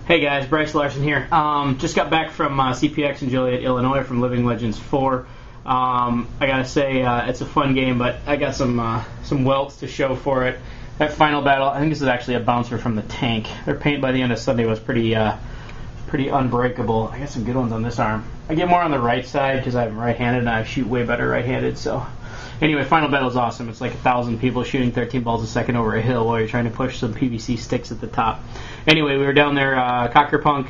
Hey guys, Bryce Larson here. Just got back from CPX in Joliet, Illinois from Living Legends 4. I gotta say, it's a fun game, but I got some welts to show for it. That final battle, I think this is actually a bouncer from the tank. Their paint by the end of Sunday was pretty unbreakable. I got some good ones on this arm. I get more on the right side because I'm right-handed and I shoot way better right-handed. So anyway, final battle is awesome. It's like 1,000 people shooting 13 balls a second over a hill while you're trying to push some PVC sticks at the top. Anyway, we were down there, Cockerpunk,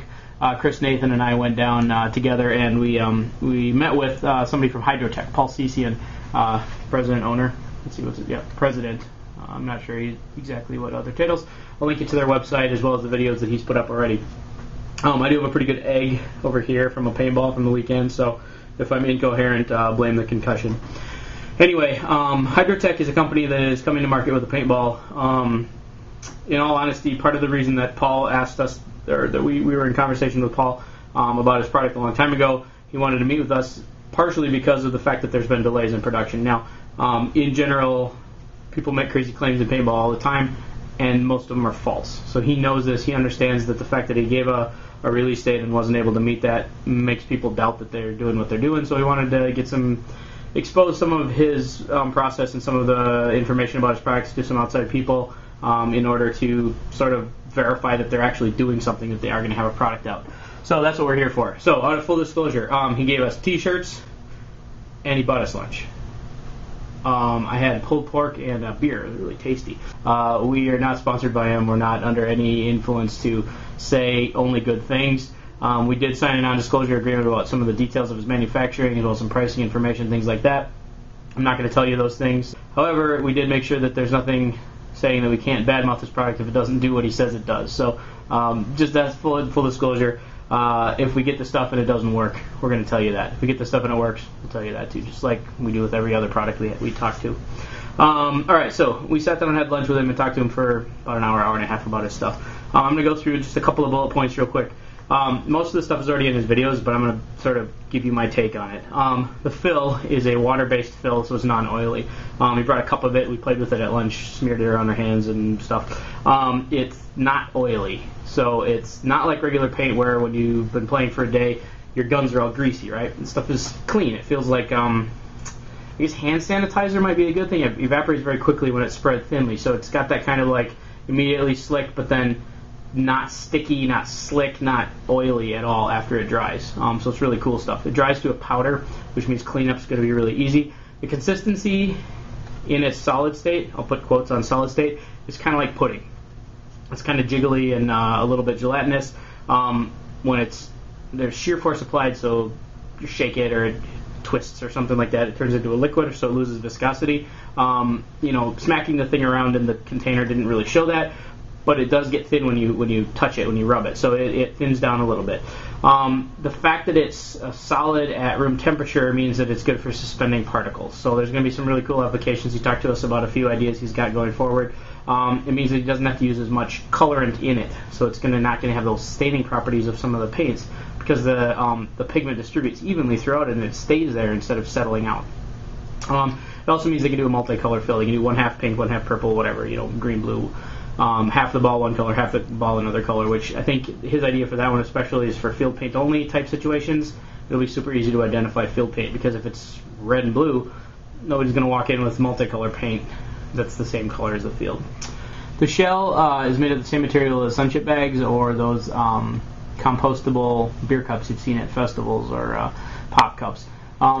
Chris Nathan and I went down together, and we met with somebody from HydroTec, Paul Cecian, president, owner. Let's see what's it. Yeah, president. I'm not sure exactly what other titles. I'll link you to their website as well as the videos that he's put up already. I do have a pretty good egg over here from a paintball from the weekend, so if I'm incoherent, blame the concussion. Anyway, HydroTec is a company that is coming to market with a paintball. In all honesty, part of the reason that Paul asked us, or that we were in conversation with Paul about his product a long time ago, he wanted to meet with us partially because of the fact that there's been delays in production. Now, in general, people make crazy claims in paintball all the time, and most of them are false. So he knows this. He understands that the fact that he gave a release date and wasn't able to meet that makes people doubt that they're doing what they're doing. So he wanted to expose some of his process and some of the information about his products to some outside people in order to sort of verify that they're actually doing something, that they are going to have a product out. So that's what we're here for. So out of full disclosure, he gave us t-shirts and he bought us lunch. I had pulled pork and a beer. It was really tasty. We are not sponsored by him. We're not under any influence to say only good things. We did sign a non-disclosure agreement about some of the details of his manufacturing as well as some pricing information, things like that. I'm not going to tell you those things. However, we did make sure that there's nothing saying that we can't badmouth this product if it doesn't do what he says it does. So just that's full disclosure. If we get the stuff and it doesn't work, we're going to tell you that. If we get the stuff and it works, we'll tell you that too, just like we do with every other product we talk to. Alright, so we sat down and had lunch with him and talked to him for about an hour and a half about his stuff. I'm going to go through just a couple of bullet points real quick. Most of the stuff is already in his videos, but I'm going to sort of give you my take on it. The fill is a water-based fill, so it's non-oily. We brought a cup of it, we played with it at lunch, smeared it around our hands and stuff. It's not oily, so it's not like regular paint where when you've been playing for a day, your guns are all greasy, right? And stuff is clean. It feels like, I guess hand sanitizer might be a good thing. It evaporates very quickly when it's spread thinly, so it's got that kind of like immediately slick, but then not sticky, not slick, not oily at all after it dries. So it's really cool stuff. It dries to a powder, which means cleanup's going to be really easy. The consistency in its solid state, I'll put quotes on solid state, is kind of like pudding. It's kind of jiggly and a little bit gelatinous. When there's shear force applied, so you shake it or it twists or something like that, it turns into a liquid, so it loses viscosity. Smacking the thing around in the container didn't really show that, but it does get thin when you touch it, when you rub it, so it thins down a little bit. The fact that it's solid at room temperature means that it's good for suspending particles. So there's going to be some really cool applications. He talked to us about a few ideas he's got going forward. It means that he doesn't have to use as much colorant in it, so it's not going to have those staining properties of some of the paints because the pigment distributes evenly throughout and it stays there instead of settling out. It also means they can do a multicolor fill. They can do one half pink, one half purple, whatever, green, blue. Half the ball one color, half the ball another color, which I think his idea for that one especially is for field paint only type situations. It'll be super easy to identify field paint because if it's red and blue, nobody's going to walk in with multicolor paint that's the same color as the field. The shell is made of the same material as sunchip bags or those compostable beer cups you've seen at festivals or pop cups.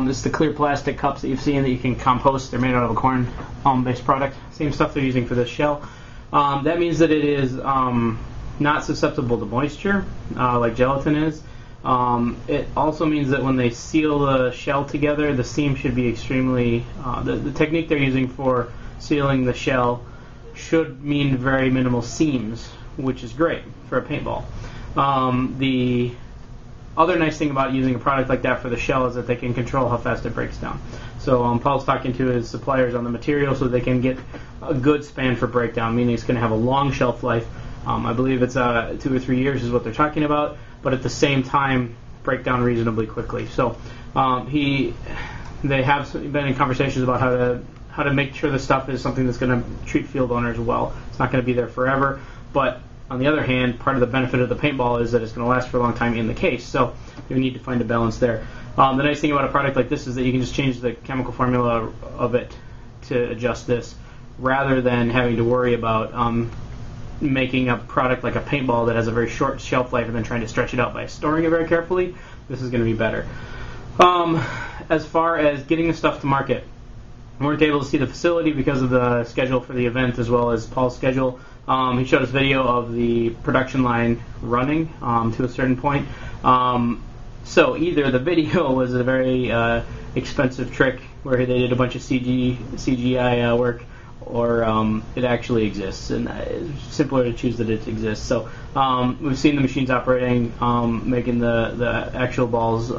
This is the clear plastic cups that you've seen that you can compost. They're made out of a corn-based product. Same stuff they're using for this shell. That means that it is not susceptible to moisture, like gelatin is. It also means that when they seal the shell together, the seam should be extremely... the technique they're using for sealing the shell should mean very minimal seams, which is great for a paintball. The other nice thing about using a product like that for the shell is that they can control how fast it breaks down. So Paul's talking to his suppliers on the material so they can get a good span for breakdown, meaning it's going to have a long shelf life. I believe it's 2 or 3 years is what they're talking about, but at the same time break down reasonably quickly. So they have been in conversations about how to make sure the stuff is something that's going to treat field owners well. It's not going to be there forever, but on the other hand, part of the benefit of the paintball is that it's going to last for a long time in the case. So you need to find a balance there. The nice thing about a product like this is that you can just change the chemical formula of it to adjust this, rather than having to worry about making a product like a paintball that has a very short shelf life and then trying to stretch it out by storing it very carefully. This is going to be better. As far as getting the stuff to market, we weren't able to see the facility because of the schedule for the event, as well as Paul's schedule. He showed us video of the production line running to a certain point. So either the video was a very expensive trick where they did a bunch of CGI work, or it actually exists, and it's simpler to choose that it exists. So we've seen the machines operating, making the actual balls.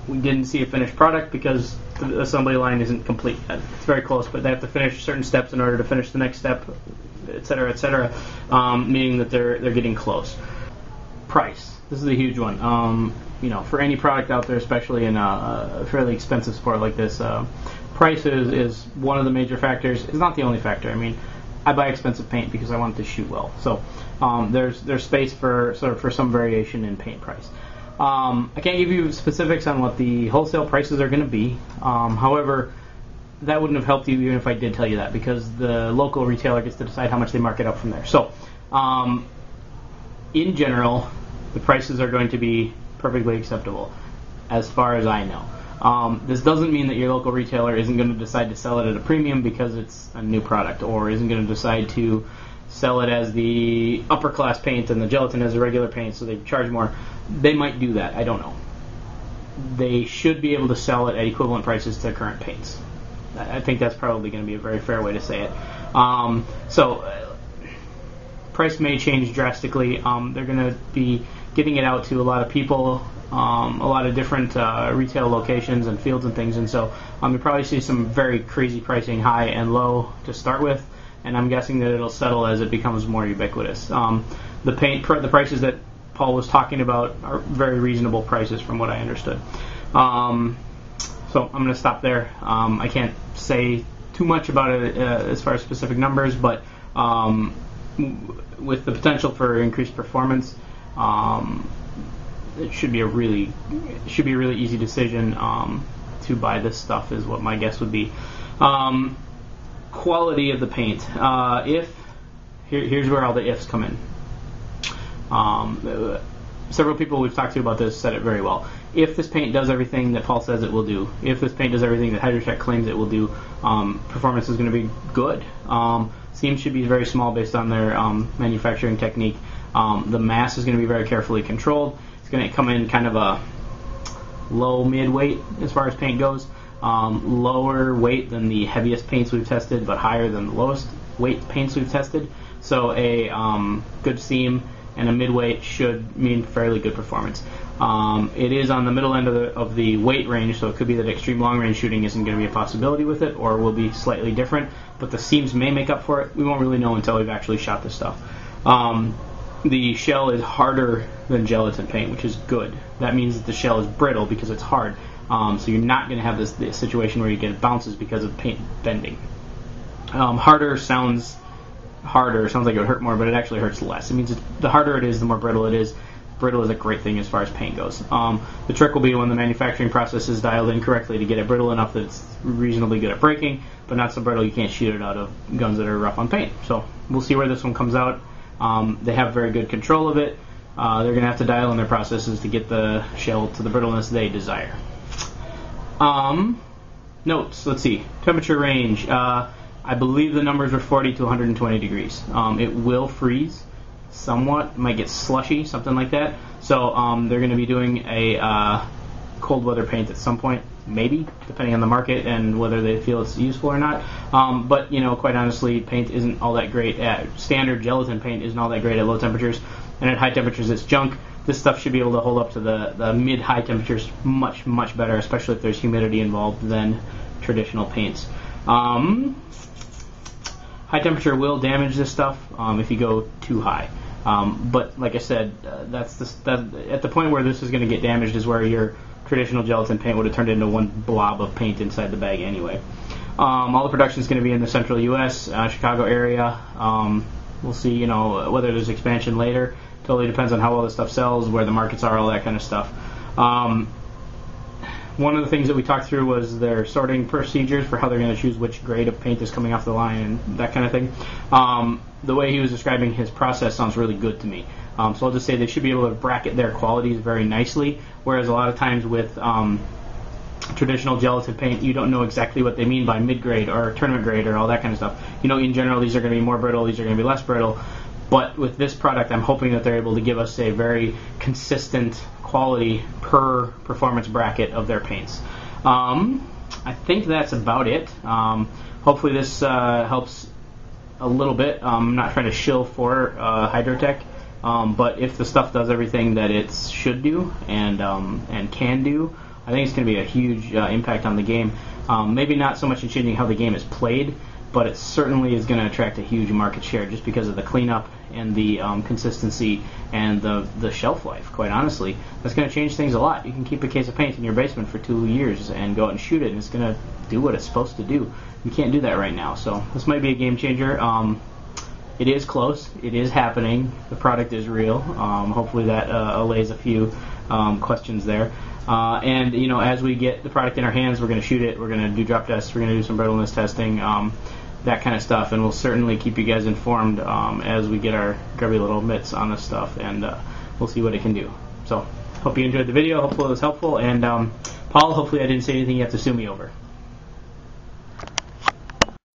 We didn't see a finished product because the assembly line isn't complete yet. It's very close, but they have to finish certain steps in order to finish the next step, etc., meaning that they're getting close. Price. This is a huge one. For any product out there, especially in a fairly expensive sport like this, price is one of the major factors. It's not the only factor. I mean, I buy expensive paint because I want it to shoot well. So there's space for some variation in paint price. I can't give you specifics on what the wholesale prices are going to be. However, that wouldn't have helped you even if I did tell you that, because the local retailer gets to decide how much they mark it up from there. So, in general, the prices are going to be perfectly acceptable, as far as I know. This doesn't mean that your local retailer isn't going to decide to sell it at a premium because it's a new product, or isn't going to decide to sell it as the upper class paint and the gelatin as a regular paint, so they charge more. They might do that. I don't know. They should be able to sell it at equivalent prices to current paints. I think that's probably going to be a very fair way to say it. Price may change drastically. They're going to be getting it out to a lot of people, a lot of different retail locations and fields and things, and so you'll probably see some very crazy pricing, high and low to start with, and I'm guessing that it'll settle as it becomes more ubiquitous. The prices that Paul was talking about are very reasonable prices from what I understood. So I'm going to stop there. I can't say too much about it as far as specific numbers, but with the potential for increased performance, it should be a really easy decision to buy this stuff, is what my guess would be. Quality of the paint. Here's where all the ifs come in. Several people we've talked to about this said it very well. If this paint does everything that Paul says it will do, if this paint does everything that HydroTec claims it will do, performance is going to be good. Seams should be very small based on their manufacturing technique. The mass is going to be very carefully controlled. It's going to come in kind of a low mid-weight as far as paint goes. Lower weight than the heaviest paints we've tested, but higher than the lowest weight paints we've tested. So a good seam and a mid-weight should mean fairly good performance. It is on the middle end of the weight range, so it could be that extreme long-range shooting isn't going to be a possibility with it, or will be slightly different, but the seams may make up for it. We won't really know until we've actually shot this stuff. The shell is harder than gelatin paint, which is good. That means that the shell is brittle because it's hard. So you're not going to have this situation where you get bounces because of paint bending. Harder sounds like it would hurt more, but it actually hurts less. It means the harder it is, the more brittle it is. Brittle is a great thing as far as paint goes. The trick will be when the manufacturing process is dialed in correctly to get it brittle enough that it's reasonably good at breaking, but not so brittle you can't shoot it out of guns that are rough on paint. So we'll see where this one comes out. They have very good control of it. They're going to have to dial in their processes to get the shell to the brittleness they desire. Notes, let's see. Temperature range. I believe the numbers are 40 to 120 degrees. It will freeze somewhat, might get slushy, something like that. So they're going to be doing a cold weather paint at some point, maybe, depending on the market and whether they feel it's useful or not. But quite honestly, paint isn't all that great standard gelatin paint isn't all that great at low temperatures, and at high temperatures it's junk. This stuff should be able to hold up to the mid-high temperatures much, much better, especially if there's humidity involved, than traditional paints. High temperature will damage this stuff if you go too high. But like I said, at the point where this is going to get damaged is where your traditional gelatin paint would have turned into one blob of paint inside the bag anyway. All the production is going to be in the central U.S., Chicago area. We'll see, you know, whether there's expansion later. Totally depends on how well this stuff sells, where the markets are, all that kind of stuff. One of the things that we talked through was their sorting procedures for how they're going to choose which grade of paint is coming off the line and that kind of thing. The way he was describing his process sounds really good to me. So I'll just say they should be able to bracket their qualities very nicely, whereas a lot of times with traditional gelatin paint, you don't know exactly what they mean by mid-grade or tournament grade or all that kind of stuff. You know, in general, these are going to be more brittle, these are going to be less brittle. But with this product, I'm hoping that they're able to give us a very consistent quality per performance bracket of their paints. I think that's about it. Hopefully this helps a little bit. I'm not trying to shill for HydroTec, but if the stuff does everything that it should do and can do, I think it's going to be a huge impact on the game. Maybe not so much in changing how the game is played, but it certainly is going to attract a huge market share just because of the cleanup and the consistency and the shelf life, quite honestly. That's going to change things a lot. You can keep a case of paint in your basement for 2 years and go out and shoot it, and it's going to do what it's supposed to do. You can't do that right now, so this might be a game changer. It is close. It is happening. The product is real. Hopefully that allays a few questions there. And, you know, as we get the product in our hands, we're going to shoot it. We're going to do drop tests. We're going to do some brittleness testing, that kind of stuff. And we'll certainly keep you guys informed as we get our grubby little mitts on this stuff. And we'll see what it can do. So, hope you enjoyed the video. Hopefully it was helpful. And, Paul, hopefully I didn't say anything you have to sue me over.